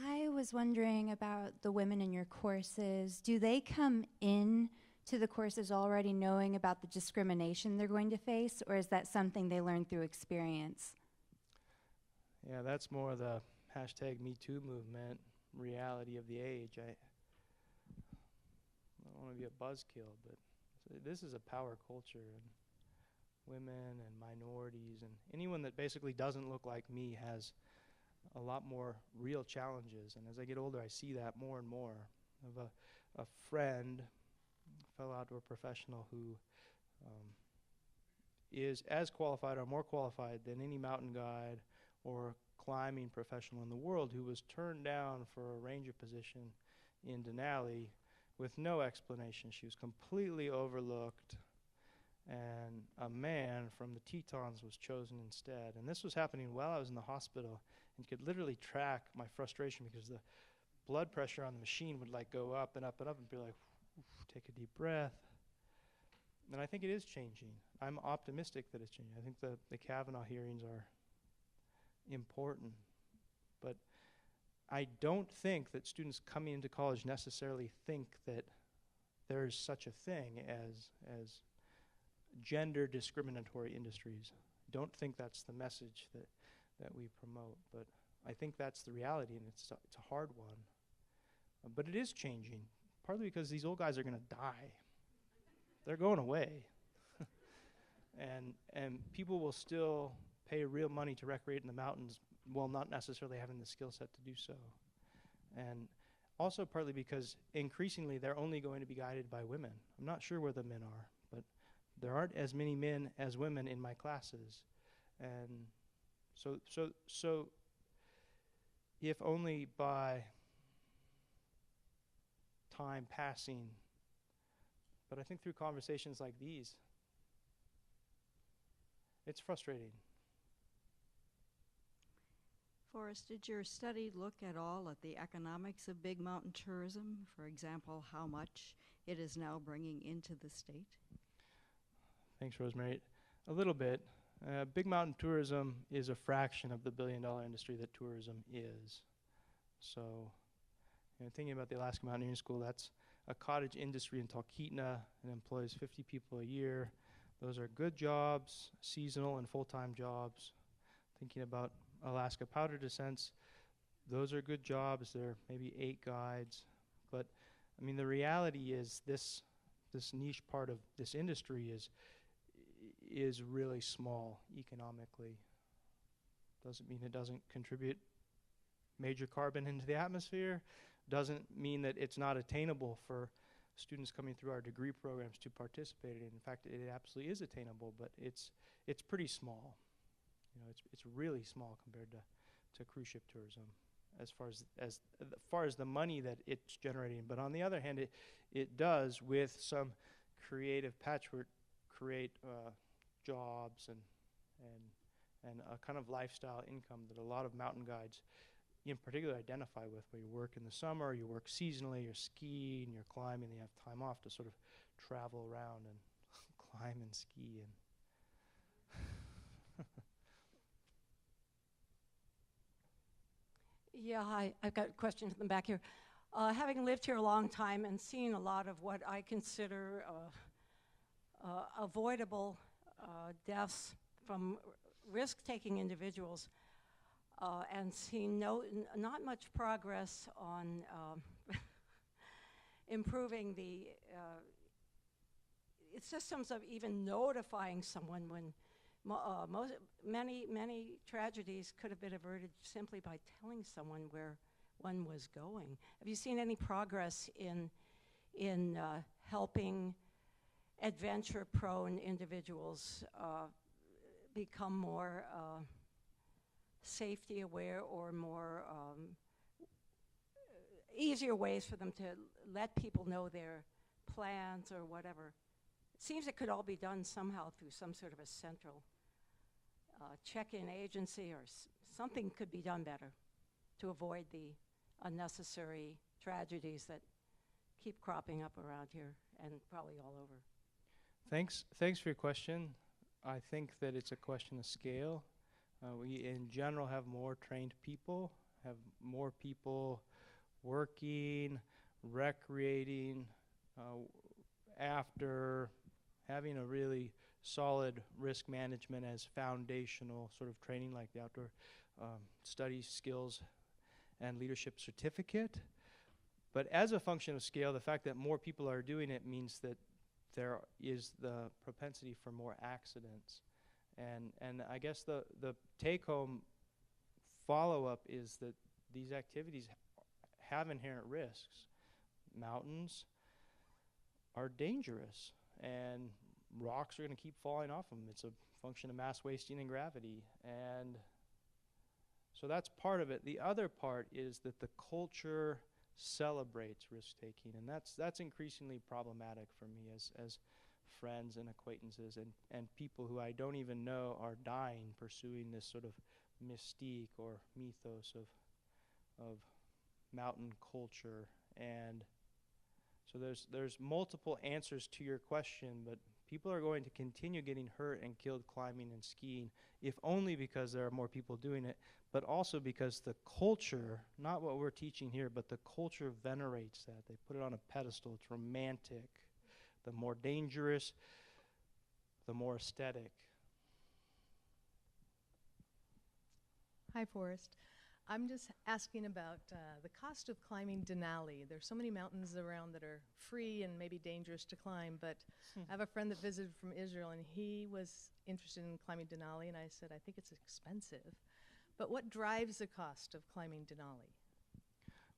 I was wondering about the women in your courses. Do they come in to the courses already knowing about the discrimination they're going to face, or is that something they learn through experience? Yeah, that's more the #MeToo movement reality of the age. I don't want to be a buzzkill, but this is a power culture, and women and minorities and anyone that basically doesn't look like me has a lot more real challenges. And as I get older, I see that more and more. I have a friend, a fellow outdoor professional, who is as qualified or more qualified than any mountain guide or climbing professional in the world, who was turned down for a ranger position in Denali with no explanation. She was completely overlooked, and a man from the Tetons was chosen instead. And this was happening while I was in the hospital, and could literally track my frustration because the blood pressure on the machine would like go up and up and up, and be like, take a deep breath. And I think it is changing. I'm optimistic that it's changing. I think the Kavanaugh hearings are important. But I don't think that students coming into college necessarily think that there's such a thing as gender discriminatory industries. Don't think that's the message that we promote. But I think that's the reality, and it's a hard one. But it is changing, partly because these old guys are going to die. They're going away. And people will still pay real money to recreate in the mountains while not necessarily having the skill set to do so. And also partly because increasingly they're only going to be guided by women. I'm not sure where the men are, but there aren't as many men as women in my classes. And so if only by time passing, but I think through conversations like these, it's frustrating. Forrest, did your study look at all at the economics of big mountain tourism? For example, how much it is now bringing into the state? Thanks, Rosemary. A little bit. Big mountain tourism is a fraction of the billion-dollar industry that tourism is. So, thinking about the Alaskan Mountaineering School, that's a cottage industry in Talkeetna and employs 50 people a year. Those are good jobs, seasonal and full-time jobs. Thinking about Alaska powder descents, those are good jobs. There are maybe 8 guides. But, I mean, the reality is this niche part of this industry is really small economically. Doesn't mean it doesn't contribute major carbon into the atmosphere. Doesn't mean that it's not attainable for students coming through our degree programs to participate in. In fact, it absolutely is attainable, but it's pretty small. It's really small compared to to cruise ship tourism as far as the money that it's generating. But on the other hand, it does, with some creative patchwork, create jobs and a kind of lifestyle income that a lot of mountain guides in particular identify with, where you work in the summer, you work seasonally, you're skiing, you're climbing, you have time off to sort of travel around and climb and ski. And Yeah, hi. I've got a question in the back here. Having lived here a long time and seen a lot of what I consider avoidable deaths from risk-taking individuals, and seen not much progress on improving the systems of even notifying someone when many tragedies could have been averted simply by telling someone where one was going. Have you seen any progress in helping adventure-prone individuals become more safety aware, or more easier ways for them to let people know their plans or whatever? It seems it could all be done somehow through some sort of a central check-in agency, or something could be done better to avoid the unnecessary tragedies that keep cropping up around here and probably all over. Thanks for your question. I think that it's a question of scale. We in general have more trained people, have more people working, recreating, after having a really solid risk management as foundational sort of training, like the outdoor studies, skills, and leadership certificate. But as a function of scale, the fact that more people are doing it means that there is the propensity for more accidents. And I guess the take-home follow-up is that these activities have inherent risks. Mountains are dangerous, and rocks are going to keep falling off them. It's a function of mass wasting and gravity. And so that's part of it. The other part is that the culture celebrates risk-taking, and that's increasingly problematic for me as friends and acquaintances and people who I don't even know are dying pursuing this sort of mystique or mythos of mountain culture. And so there's multiple answers to your question, but people are going to continue getting hurt and killed climbing and skiing, if only because there are more people doing it, but also because the culture, not what we're teaching here, but the culture venerates that. They put it on a pedestal. It's romantic. The more dangerous, the more aesthetic. Hi, Forrest. I'm just asking about the cost of climbing Denali. There's so many mountains around that are free and maybe dangerous to climb, but I have a friend that visited from Israel, and he was interested in climbing Denali, and I said, I think it's expensive. But what drives the cost of climbing Denali?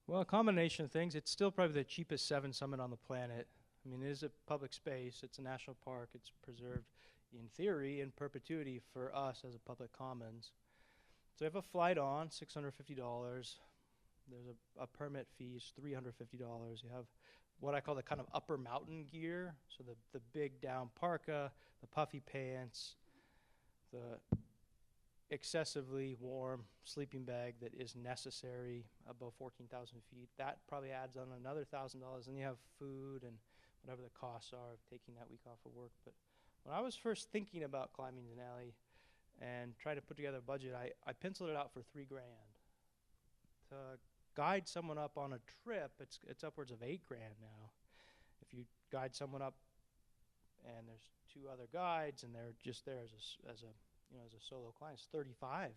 Well, a combination of things. It's still probably the cheapest summit on the planet. I mean, it is a public space. It's a national park. It's preserved, in theory, in perpetuity for us as a public commons. So you have a flight on, $650. There's a permit fee, it's $350. You have what I call the kind of upper mountain gear, so the big down parka, the puffy pants, the excessively warm sleeping bag that is necessary above 14,000 feet. That probably adds on another $1,000. And you have food and whatever the costs are of taking that week off of work. But when I was first thinking about climbing Denali and trying to put together a budget, I penciled it out for $3,000. To guide someone up on a trip, it's upwards of $8,000 now. If you guide someone up and there's two other guides and they're just there as a solo client, it's $35,000.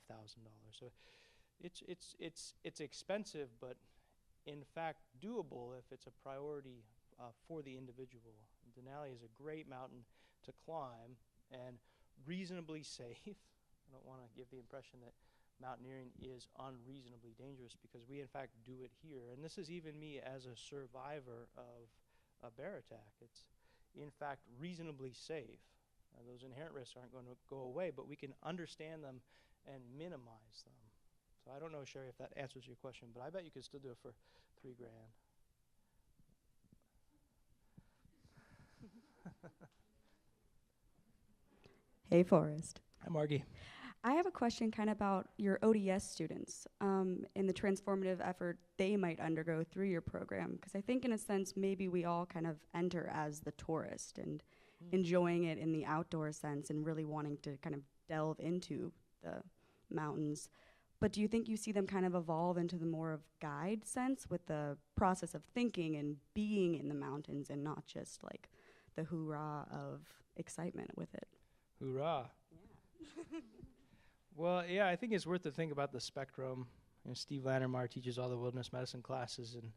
So it's expensive, but in fact doable if it's a priority for the individual. Denali is a great mountain to climb and reasonably safe. I don't want to give the impression that mountaineering is unreasonably dangerous, because we in fact do it here. And this is even me as a survivor of a bear attack. It's in fact reasonably safe. Those inherent risks aren't going to go away, but we can understand them and minimize them. So I don't know, Sherry, if that answers your question, but I bet you could still do it for $3 grand. Hey, Forrest. Hi, Margie. I have a question kind of about your ODS students and the transformative effort they might undergo through your program. Because I think, in a sense, maybe we all kind of enter as the tourist and enjoying it in the outdoor sense and really wanting to kind of delve into the mountains. But do you think you see them kind of evolve into the more of guide sense with the process of thinking and being in the mountains and not just like the hoorah of excitement with it? Hoorah. Yeah. Well, yeah, I think it's worth to think about the spectrum. You know, Steve Landermeyer teaches all the wilderness medicine classes, and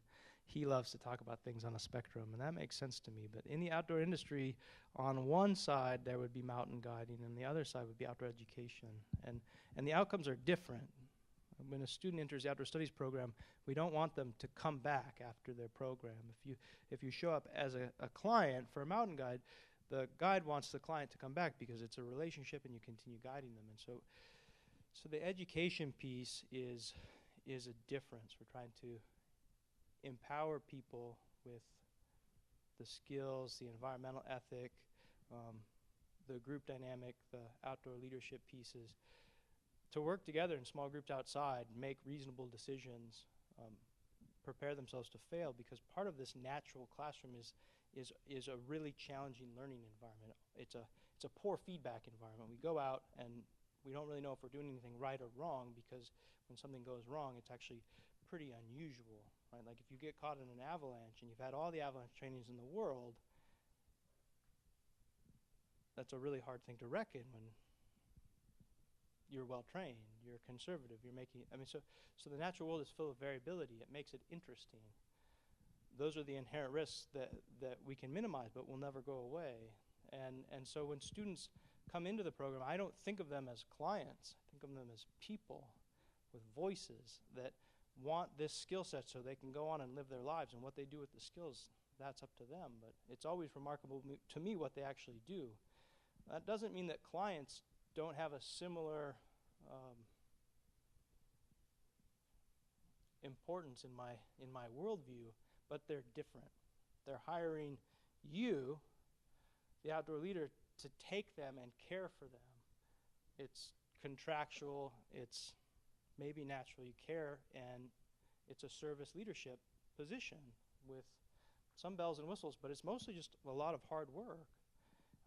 he loves to talk about things on a spectrum, and that makes sense to me. But in the outdoor industry, on one side, there would be mountain guiding, and the other side would be outdoor education. And the outcomes are different. When a student enters the outdoor studies program, we don't want them to come back after their program. If you show up as a client for a mountain guide, the guide wants the client to come back because it's a relationship and you continue guiding them. And so the education piece is a difference. We're trying to empower people with the skills, the environmental ethic, the group dynamic, the outdoor leadership pieces, to work together in small groups outside, make reasonable decisions, prepare themselves to fail, because part of this natural classroom is a really challenging learning environment. It's a poor feedback environment. We go out and we don't really know if we're doing anything right or wrong, because when something goes wrong, it's actually pretty unusual, right? Like if you get caught in an avalanche and you've had all the avalanche trainings in the world, that's a really hard thing to reckon when you're well trained, you're conservative, so the natural world is full of variability. It makes it interesting. Those are the inherent risks that we can minimize but will never go away. And so when students come into the program, I don't think of them as clients. I think of them as people with voices that want this skill set so they can go on and live their lives, and what they do with the skills, that's up to them. But it's always remarkable to me what they actually do. That doesn't mean that clients don't have a similar importance in my worldview, but they're different. They're hiring you, the outdoor leader, to take them and care for them. It's contractual, it's maybe natural. You care, and it's a service leadership position with some bells and whistles, but it's mostly just a lot of hard work.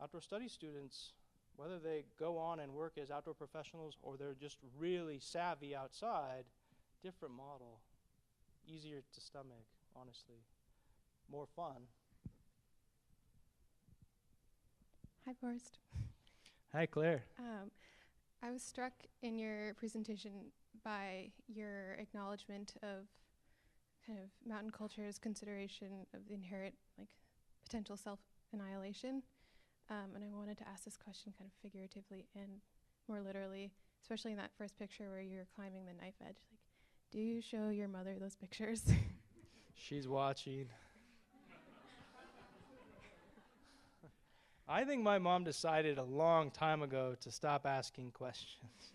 Outdoor studies students, whether they go on and work as outdoor professionals or they're just really savvy outside, different model. Easier to stomach, honestly. More fun. Hi, Forrest. Hi, Claire. I was struck in your presentation by your acknowledgement of kind of mountain culture's consideration of the inherent potential self-annihilation. And I wanted to ask this question kind of figuratively and more literally, especially in that first picture where you're climbing the knife edge. Do you show your mother those pictures? She's watching. I think my mom decided a long time ago to stop asking questions.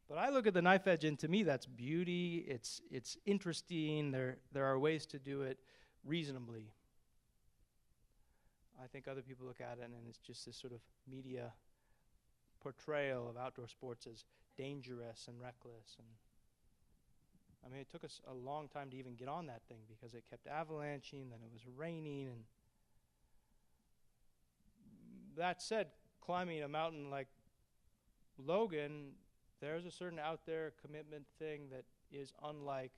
But I look at the knife edge, and to me that's beauty, it's interesting, there are ways to do it reasonably. I think other people look at it and it's just this sort of media portrayal of outdoor sports as dangerous and reckless. And it took us a long time to even get on that thing because it kept avalanching, then it was raining. And that said, climbing a mountain like Logan, there's a certain out there commitment thing that is unlike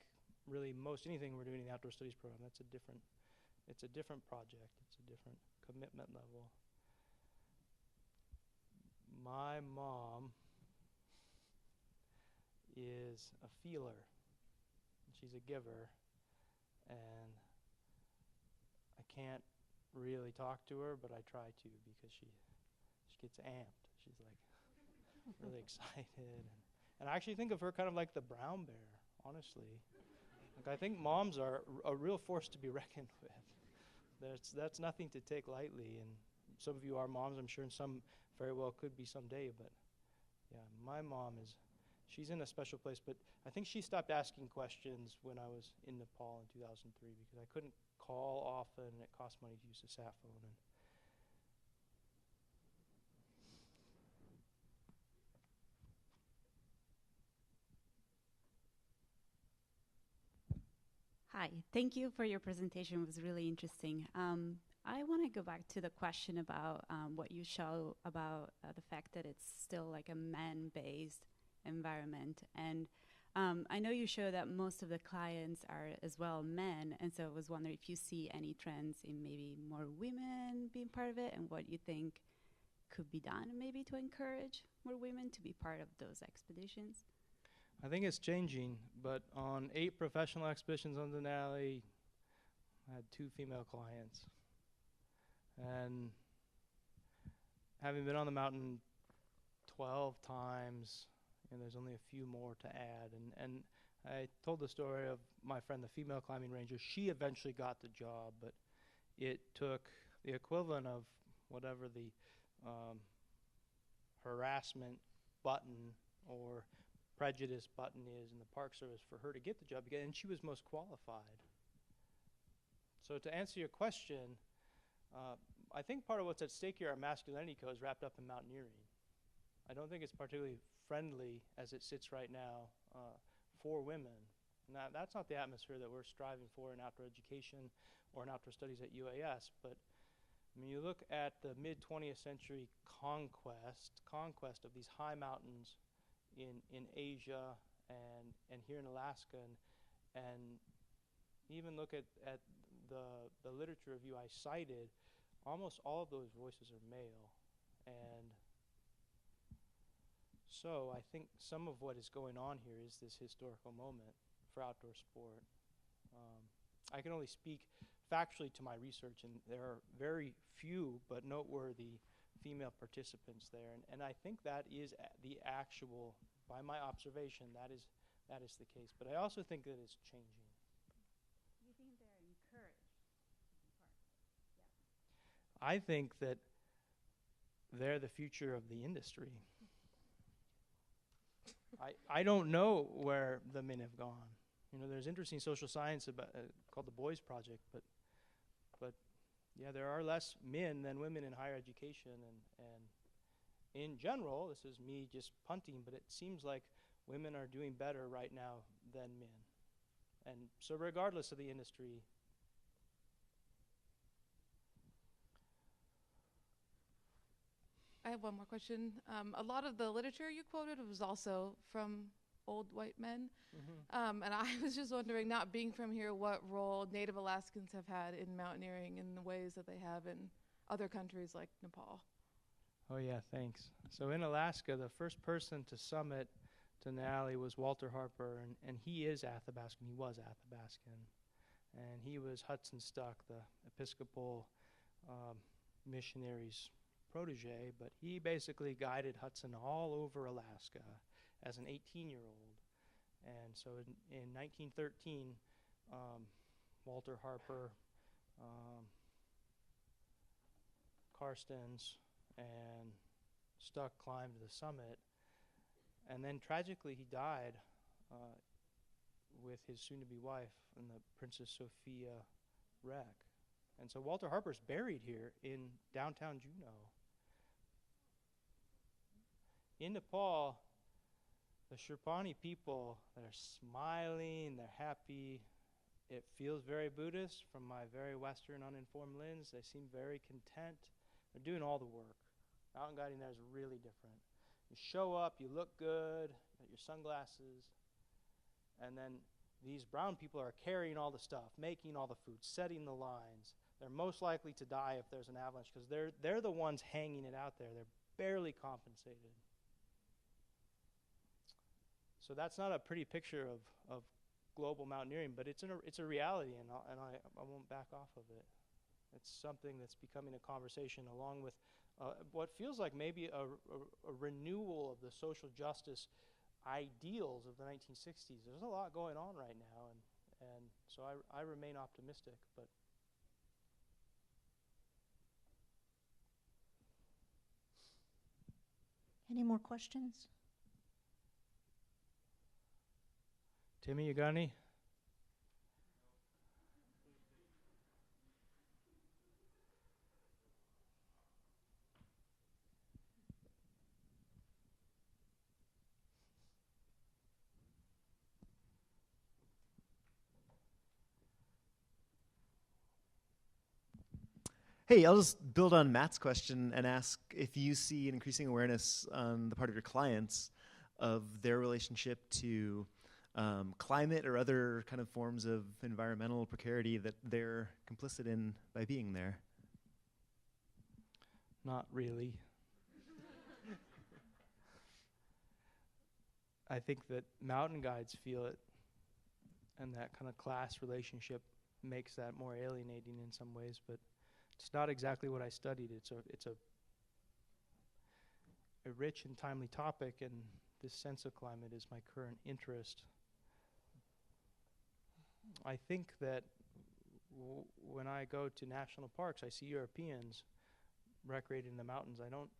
really most anything we're doing in the outdoor studies program. It's a different project. It's a different commitment level. My mom is a feeler. She's a giver, and I can't really talk to her, but I try to because she gets amped. She's really excited, and I actually think of her kind of like the brown bear, honestly. I think moms are a real force to be reckoned with. That's nothing to take lightly, and some of you are moms, I'm sure, and some very well could be someday, but yeah, my mom is she's in a special place, but I think she stopped asking questions when I was in Nepal in 2003 because I couldn't call often and it cost money to use the sat phone. And Hi, thank you for your presentation. It was really interesting. I want to go back to the question about what you show about the fact that it's still like a man-based environment. And I know you show that most of the clients are as well men, and so I was wondering if you see any trends in maybe more women being part of it and what you think could be done maybe to encourage more women to be part of those expeditions. I think it's changing, but on 8 professional expeditions on Denali, I had 2 female clients. And having been on the mountain 12 times, and there's only a few more to add. And I told the story of my friend, the female climbing ranger. She eventually got the job, but it took the equivalent of whatever the harassment button or prejudice button is in the Park Service for her to get the job again, and she was most qualified. So to answer your question, I think part of what's at stake here, our masculinity code, is wrapped up in mountaineering. I don't think it's particularly friendly as it sits right now for women. Now, that's not the atmosphere that we're striving for in outdoor education or in outdoor studies at UAS, but when you look at the mid-20th century conquest of these high mountains in Asia and here in Alaska, and even look at the literature review I cited, almost all of those voices are male. And so I think some of what is going on here is this historical moment for outdoor sport. I can only speak factually to my research, and there are very few but noteworthy female participants there, and I think that is the actual, by my observation, that is the case. But I also think that it's changing. You think they're encouraged to be part of it? Yeah. I think that they're the future of the industry. I don't know where the men have gone. You know, there's interesting social science about called the Boys Project, but yeah, there are less men than women in higher education, and in general, this is me just punting, but it seems like women are doing better right now than men. And so regardless of the industry, I have one more question. A lot of the literature you quoted was also from old white men. mm-hmm. And I was just wondering, not being from here, what role Native Alaskans have had in mountaineering in the ways that they have in other countries like Nepal. Oh yeah, thanks. So in Alaska, the first person to summit Denali was Walter Harper, and he is Athabascan. He was Athabascan. And he was Hudson Stuck, the Episcopal missionary's protege, but he basically guided Hudson all over Alaska as an 18-year-old. And so in 1913, Walter Harper, Karstens, and Stuck climbed to the summit, and then tragically he died with his soon-to-be wife in the Princess Sophia wreck. And so Walter Harper's buried here in downtown Juneau. In Nepal, the Sherpani people, they're smiling, they're happy. It feels very Buddhist from my very Western uninformed lens. They seem very content. They're doing all the work. Mountain guiding there is really different. You show up, you look good, got your sunglasses, and then these brown people are carrying all the stuff, making all the food, setting the lines. They're most likely to die if there's an avalanche because they're the ones hanging it out there. They're barely compensated. So that's not a pretty picture of global mountaineering, but it's a reality, and I won't back off of it. It's something that's becoming a conversation along with what feels like maybe a renewal of the social justice ideals of the 1960s. There's a lot going on right now, and so I remain optimistic. But any more questions? Timmy, you got any? Hey, I'll just build on Matt's question and ask if you see an increasing awareness on the part of your clients of their relationship to climate or other kind of forms of environmental precarity that they're complicit in by being there. Not really. I think that mountain guides feel it, and that kind of class relationship makes that more alienating in some ways, but it's not exactly what I studied. It's a rich and timely topic, and this sense of climate is my current interest. I think that when I go to national parks, I see Europeans recreating in the mountains. I don't,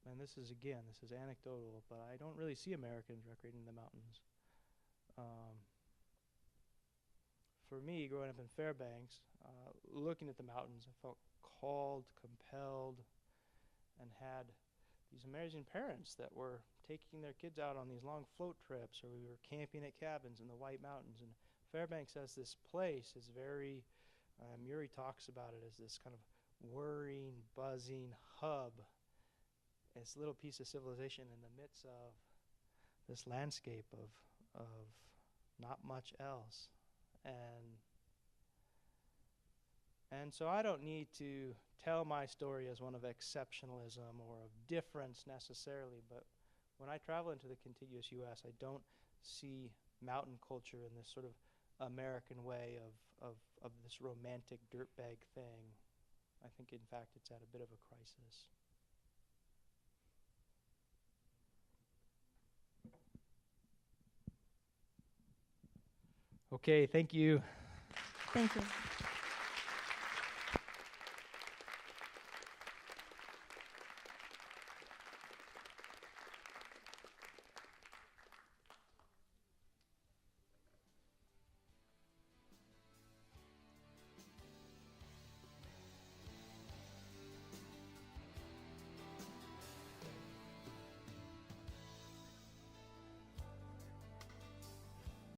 and this is anecdotal, but I don't really see Americans recreating in the mountains. For me, growing up in Fairbanks, looking at the mountains, I felt called, compelled, and had these amazing parents that were taking their kids out on these long float trips, or we were camping at cabins in the White Mountains. And Fairbanks as this place is very, Murray talks about it as this kind of whirring, buzzing hub, this little piece of civilization in the midst of this landscape of not much else. And so I don't need to tell my story as one of exceptionalism or of difference necessarily, but when I travel into the contiguous U.S., I don't see mountain culture in this sort of American way of this romantic dirtbag thing. I think, in fact, it's at a bit of a crisis. Okay, thank you. Thank you.